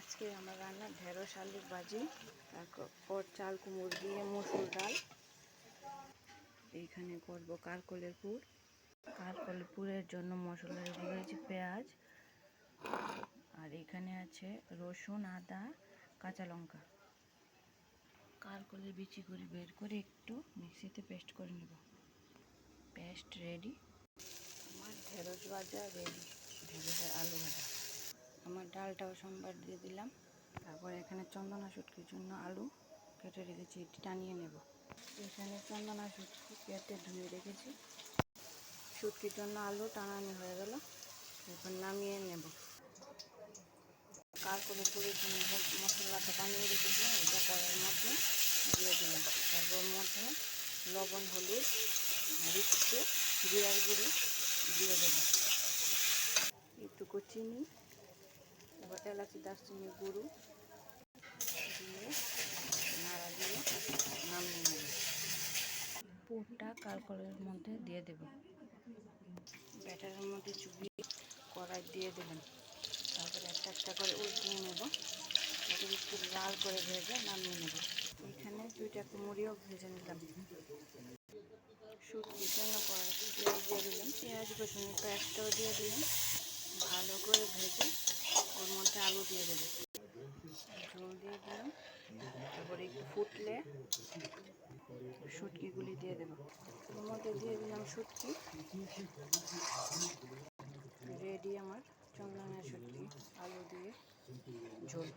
আজকে আমার রান্না ঢেঁড়স আলুর ভাজি, তারপর চাল কুমড়ো দিয়ে মসুর ডাল। এইখানে করব কারকলের পুর। কারকলের পুরের জন্য মশলা রেডি করেছি পেঁয়াজ, আর এখানে আছে রসুন, আদা, কাঁচা লঙ্কা। কারকলের বিচি করে বের করে একটু মিক্সিতে পেস্ট করে নেব। Paste ready. আমার ঢেঁড়স ভাজা রেডি, ঢেঁড়সের আলু ভাজা। আমার ডালটাও সোমবার দিয়ে দিলাম। তারপর এখানে চন্দনা শুটকির জন্য আলু কেটে রেখেছি, এটি টানিয়ে নেব। এখানে চন্দনা শুটকি কেটে ধুয়ে রেখেছি। শুটকির জন্য আলু টানানো হয়ে গেল, এরপর নামিয়ে নেব। কারকলের পুরের জন্য মশলাটা বানিয়ে রেখেছিলাম, এটা কড়াইয়ের মধ্যে দিয়ে দিলাম। তারপর মধ্যে লবণ, হলুদ আর একটু জিরার গুঁড়ো দিয়ে দেবো, একটু চিনি, তারপর এলাচি, দারচিনি গুঁড়ো দিয়ে নাড়া দিয়ে নামিয়ে নেব। পুরটা কারকলের মধ্যে দিয়ে দেব। ব্যাটারের মধ্যে চুবিয়ে কড়াই দিয়ে দেবেন। তারপরে একটা একটা করে উল্টিয়ে নেব, তারপরে একটু লাল করে ভেজে নামিয়ে নেব। এখানে 2টা কুমড়িও ভেজে নিলাম। শুটকির জন্য কড়াইতে পেঁয়াজ দিয়ে দিলাম, পেঁয়াজ রসুনের পেস্টটাও দিয়ে দিলাম। ভালো করে ভেজে ওর মধ্যে আলু দিয়ে দেবো, ঝোল দিয়ে দিলাম। তারপরে একটু ফুটলে শুটকিগুলি দিয়ে দেবো। ওর মধ্যে দিয়ে দিলাম শুটকি। রেডি আমার চন্দনা শুটকি আলু দিয়ে ঝোল।